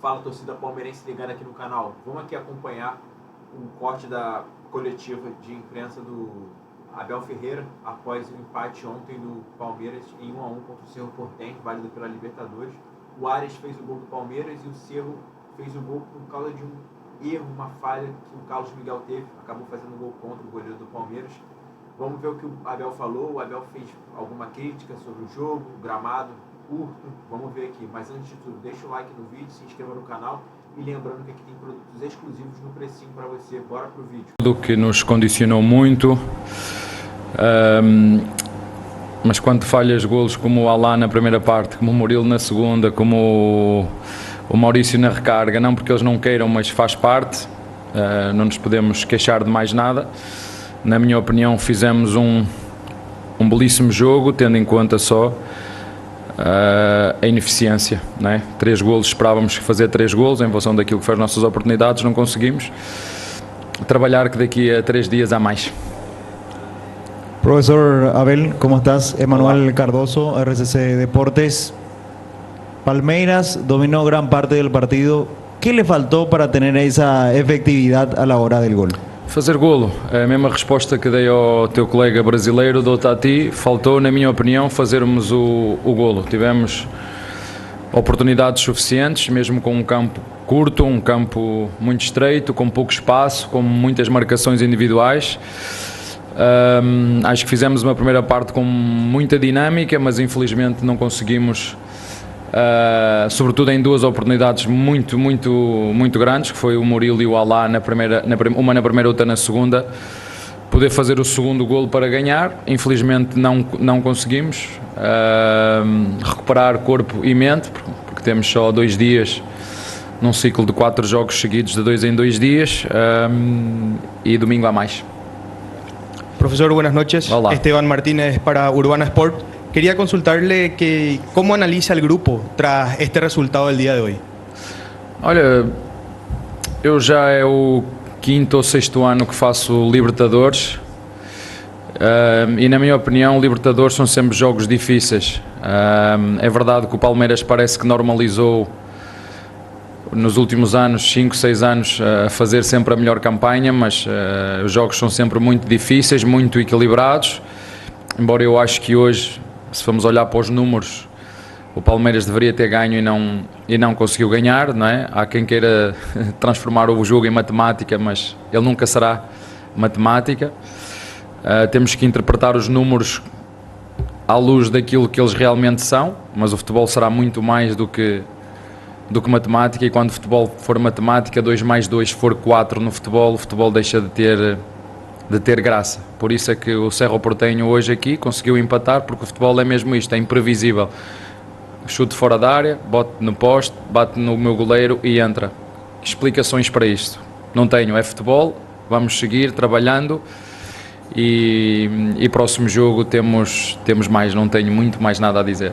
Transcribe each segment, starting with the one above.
Fala, torcida palmeirense ligada aqui no canal. Vamos aqui acompanhar um corte da coletiva de imprensa do Abel Ferreira após o empate ontem do Palmeiras em 1-1 contra o Cerro Porteño, válido pela Libertadores. O Ares fez o gol do Palmeiras e o Cerro fez o gol por causa de um erro, uma falha que o Carlos Miguel teve, acabou fazendo gol contra o goleiro do Palmeiras. Vamos ver o que o Abel falou. O Abel fez alguma crítica sobre o jogo, o gramado curto. Vamos ver aqui. Mas antes de tudo, deixa o like no vídeo, se inscreva no canal e lembrando que aqui tem produtos exclusivos no precinho para você. Bora pro vídeo. Do que nos condicionou muito, mas quando falhas golos como o Alá na primeira parte, como o Murilo na segunda, como o Maurício na recarga, não porque eles não queiram, mas faz parte, não nos podemos queixar de mais nada. Na minha opinião, fizemos um belíssimo jogo, tendo em conta só a ineficiência, não é? 3 golos, esperávamos fazer 3 golos em função daquilo que foram as nossas oportunidades, não conseguimos. Trabalhar que daqui a 3 dias há mais. Profesor Abel, ¿cómo estás? Emanuel Cardoso, RCC Deportes. Palmeiras dominó gran parte del partido. ¿Qué le faltó para tener esa efectividad a la hora del gol? Fazer golo, a mesma resposta que dei ao teu colega brasileiro, dou-te a ti. Faltou, na minha opinião, fazermos o golo. Tivemos oportunidades suficientes, mesmo com um campo curto, um campo muito estreito, com pouco espaço, com muitas marcações individuais. Acho que fizemos uma primeira parte com muita dinâmica, mas infelizmente não conseguimos, sobretudo em 2 oportunidades muito grandes, que foi o Murilo e o Alá, uma na primeira, outra na segunda, poder fazer o segundo golo para ganhar. Infelizmente não conseguimos recuperar corpo e mente, porque temos só 2 dias num ciclo de 4 jogos seguidos de 2 em 2 dias, e domingo há mais. Profesor, buenas noches. Hola. Esteban Martínez para Urbana Sport. Quería consultarle que cómo analiza el grupo tras este resultado del día de hoy. Olha, eu já é o 5º ou 6º ano que faço Libertadores, e na minha opinião Libertadores são sempre jogos difíceis. É verdade que o Palmeiras parece que normalizou nos últimos anos, 5, 6 anos, a fazer sempre a melhor campanha, mas os jogos são sempre muito difíceis, muito equilibrados, embora eu acho que hoje, se vamos olhar para os números, o Palmeiras deveria ter ganho e não conseguiu ganhar, não é? Há quem queira transformar o jogo em matemática, mas ele nunca será matemática. Temos que interpretar os números à luz daquilo que eles realmente são, mas o futebol será muito mais do que matemática, e quando o futebol for matemática, 2 mais 2 for 4 no futebol, o futebol deixa de ter graça. Por isso é que o Cerro Porteño hoje aqui conseguiu empatar, porque o futebol é mesmo isto, é imprevisível. Chute fora da área, bote no poste, bate no meu goleiro e entra. Explicações para isto não tenho, é futebol, vamos seguir trabalhando e próximo jogo temos mais, não tenho muito mais nada a dizer.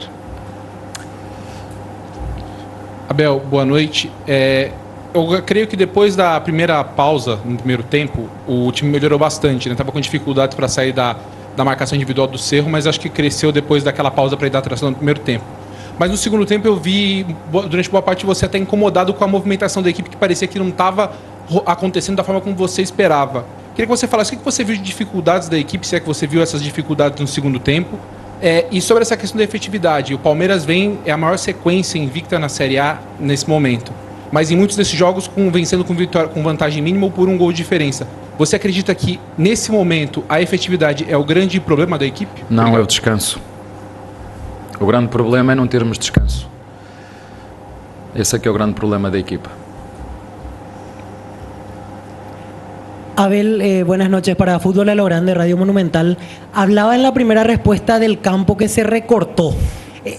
Abel, boa noite. Eu creio que depois da primeira pausa, no primeiro tempo, o time melhorou bastante, né? Estava com dificuldades para sair da marcação individual do Cerro, mas acho que cresceu depois daquela pausa para ir dar atração no primeiro tempo. Mas no segundo tempo eu vi, durante boa parte, você até incomodado com a movimentação da equipe, que parecia que não estava acontecendo da forma como você esperava. Queria que você falasse o que você viu de dificuldades da equipe, se é que você viu essas dificuldades no segundo tempo. E sobre essa questão da efetividade, o Palmeiras é a maior sequência invicta na Série A nesse momento, mas em muitos desses jogos vencendo com vantagem mínima ou por um gol de diferença. Você acredita que nesse momento a efetividade é o grande problema da equipe? Não, Obrigado. É o descanso. O grande problema é não termos descanso. Esse é que é o grande problema da equipa. Abel, buenas noches. Para Fútbol a lo Grande, Radio Monumental. Hablaba en la primera respuesta del campo que se recortó.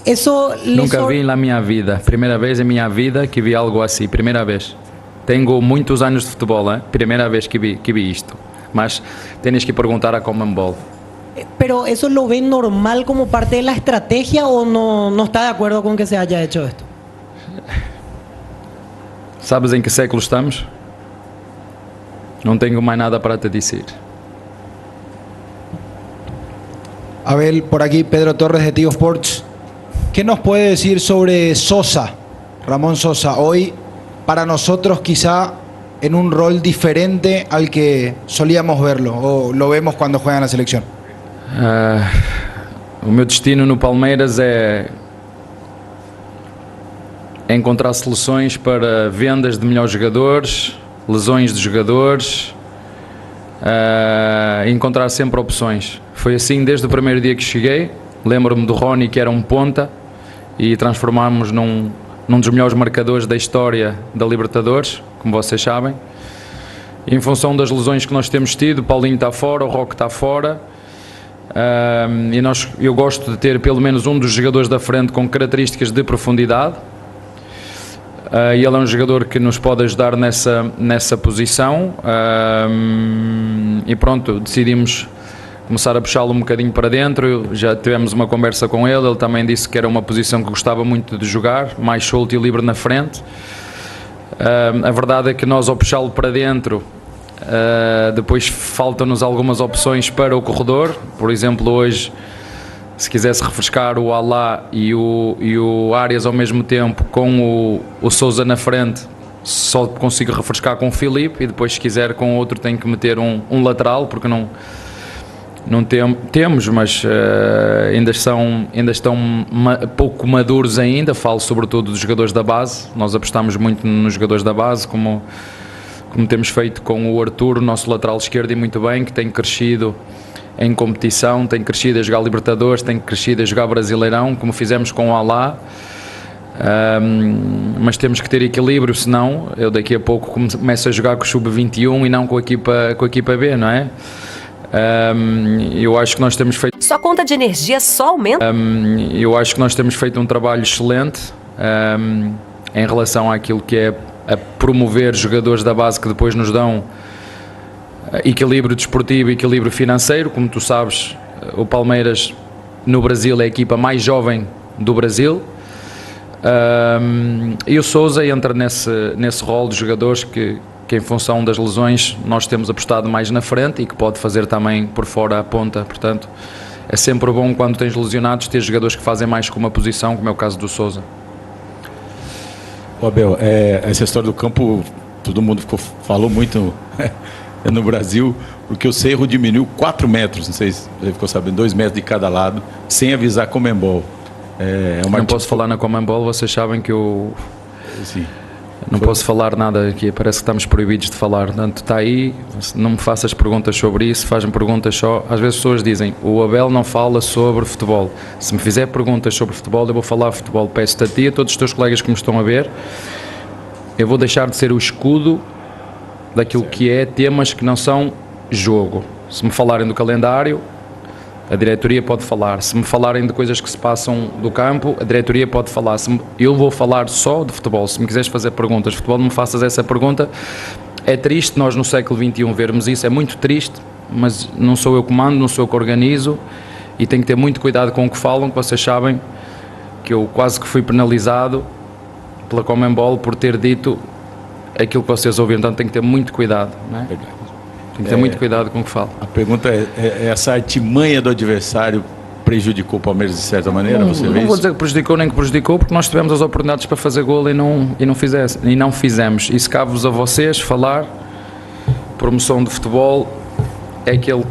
Eso Nunca vi na minha vida. Primeira vez em minha vida que vi algo assim. Primeira vez. Tenho muitos anos de futebol, hein? Primeira vez que vi isto. Mas tienes que perguntar a Conmebol. Pero ¿eso lo ven normal como parte de la estrategia o no está de acuerdo con que se haya hecho esto? Sabes em que século estamos? Não tenho mais nada para te dizer. Abel, por aquí Pedro Torres de Tigo Sports. ¿Qué nos puede decir sobre Sosa, Ramón Sosa? Hoy para nosotros quizá en un rol diferente al que solíamos verlo o lo vemos cuando juega en la selección? O meu destino no Palmeiras é encontrar soluções para vendas de melhores jogadores, lesões de jogadores, encontrar sempre opções. Foi assim desde o primeiro dia que cheguei. Lembro-me do Rony, que era um ponta, e transformámos num dos melhores marcadores da história da Libertadores, como vocês sabem. E em função das lesões que nós temos tido, o Paulinho está fora, o Roque está fora, eu gosto de ter pelo menos um dos jogadores da frente com características de profundidade, e ele é um jogador que nos pode ajudar nessa posição, e pronto, decidimos começar a puxá-lo um bocadinho para dentro. Já tivemos uma conversa com ele também disse que era uma posição que gostava muito de jogar, mais solto e livre na frente. A verdade é que nós, ao puxá-lo para dentro, depois faltam-nos algumas opções para o corredor. Por exemplo, hoje, se quisesse refrescar o Alá e o Arias ao mesmo tempo com o Sousa na frente, só consigo refrescar com o Filipe, e depois, se quiser com outro, tenho que meter um lateral, porque não temos, mas ainda estão pouco maduros ainda. Falo sobretudo dos jogadores da base. Nós apostamos muito nos jogadores da base, como temos feito com o Arthur, nosso lateral esquerdo, e muito bem, que tem crescido em competição, tem crescido a jogar Libertadores, tem crescido a jogar Brasileirão, como fizemos com o Alá. Mas temos que ter equilíbrio, senão eu daqui a pouco começo a jogar com o Sub-21 e não com a equipa B, não é? Eu acho que nós temos feito... Sua conta de energia só aumenta? Eu acho que nós temos feito um trabalho excelente em relação àquilo que é a promover jogadores da base que depois nos dão equilíbrio desportivo e equilíbrio financeiro. Como tu sabes, o Palmeiras no Brasil é a equipa mais jovem do Brasil, e o Sousa entra nesse rol de jogadores que em função das lesões nós temos apostado mais na frente e que pode fazer também por fora a ponta. Portanto, é sempre bom, quando tens lesionados, ter jogadores que fazem mais com uma posição, como é o caso do Sousa. Abel, essa história do campo, todo mundo falou muito no Brasil, porque o Cerro diminuiu 4 metros, não sei se você ficou sabendo, 2 metros de cada lado, sem avisar a Conmebol. Não posso falar na Conmebol, vocês sabem que eu... Sim. Não posso falar nada aqui, parece que estamos proibidos de falar. Portanto, está aí, não me faças perguntas sobre isso, faz-me perguntas só. Às vezes as pessoas dizem, o Abel não fala sobre futebol. Se me fizer perguntas sobre futebol, eu vou falar futebol. Peço-te a ti e a todos os teus colegas que me estão a ver, eu vou deixar de ser o escudo daquilo que é temas que não são jogo. Se me falarem do calendário, a diretoria pode falar. Se me falarem de coisas que se passam do campo, a diretoria pode falar. Eu vou falar só de futebol. Se me quiseres fazer perguntas de futebol, não me faças essa pergunta. É triste nós no século XXI vermos isso, é muito triste, mas não sou eu que mando, não sou eu que organizo, e tenho que ter muito cuidado com o que falam, que vocês sabem que eu quase que fui penalizado pela Conmebol por ter dito aquilo que vocês ouviram. Então tenho que ter muito cuidado, não é? Tem que ter muito cuidado com o que falo. A pergunta é essa artimanha do adversário prejudicou o Palmeiras de certa maneira? Não vou dizer que prejudicou nem que prejudicou, porque nós tivemos as oportunidades para fazer golo e não fizemos. Isso cabe-vos a vocês falar. Promoção de futebol é aquele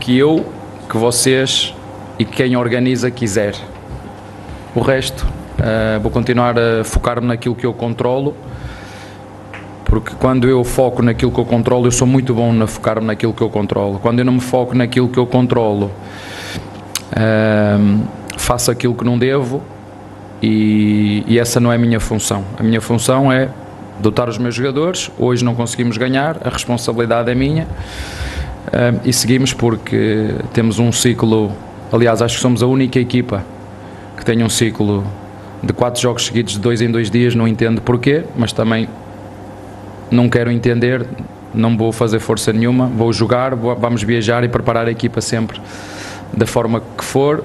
que vocês e quem organiza quiser. O resto, vou continuar a focar-me naquilo que eu controlo, porque quando eu foco naquilo que eu controlo, eu sou muito bom a focar-me naquilo que eu controlo. Quando eu não me foco naquilo que eu controlo, faço aquilo que não devo, e essa não é a minha função. A minha função é dotar os meus jogadores. Hoje não conseguimos ganhar, a responsabilidade é minha, e seguimos porque temos um ciclo. Aliás, acho que somos a única equipa que tem um ciclo de 4 jogos seguidos de 2 em 2 dias. Não entendo porquê, mas também não quero entender, não vou fazer força nenhuma, vou jogar, vamos viajar e preparar a equipa sempre da forma que for,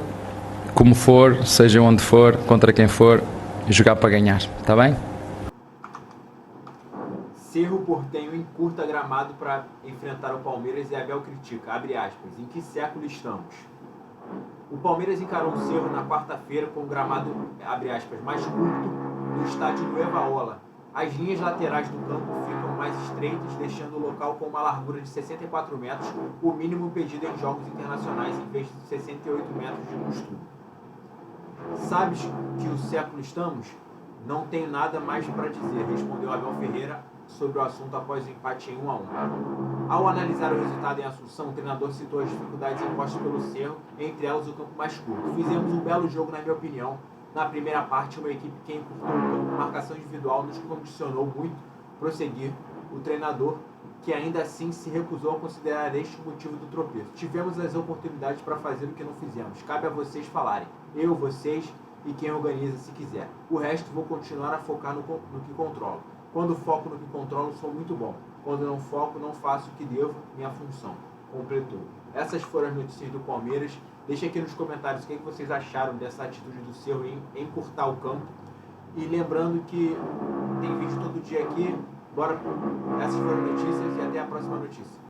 como for, seja onde for, contra quem for, jogar para ganhar, está bem? Cerro Porteño encurta gramado para enfrentar o Palmeiras e Abel critica, abre aspas, em que século estamos? O Palmeiras encarou o Cerro na quarta-feira com o gramado, abre aspas, mais curto do estádio Nueva Ola, As linhas laterais do campo ficam mais estreitas, deixando o local com uma largura de 64 metros, o mínimo pedido em jogos internacionais, em vez de 68 metros de costume. Sabes que o século estamos? Não tenho nada mais para dizer, respondeu Abel Ferreira sobre o assunto após o empate em 1-1. Ao analisar o resultado em Assunção, o treinador citou as dificuldades impostas pelo Cerro, entre elas o campo mais curto. Fizemos um belo jogo, na minha opinião. Na primeira parte, uma equipe que encurtou o campo, marcação individual, nos condicionou muito prosseguir. O treinador, que ainda assim se recusou a considerar este o motivo do tropeço. Tivemos as oportunidades para fazer o que não fizemos. Cabe a vocês falarem. Eu, vocês e quem organiza, se quiser. O resto vou continuar a focar no que controlo. Quando foco no que controlo, sou muito bom. Quando não foco, não faço o que devo, minha função. Completou. Essas foram as notícias do Palmeiras. Deixem aqui nos comentários o que vocês acharam dessa atitude do Cerro em encurtar o campo. E lembrando que tem vídeo todo dia aqui. Bora. Essas foram as notícias e até a próxima notícia.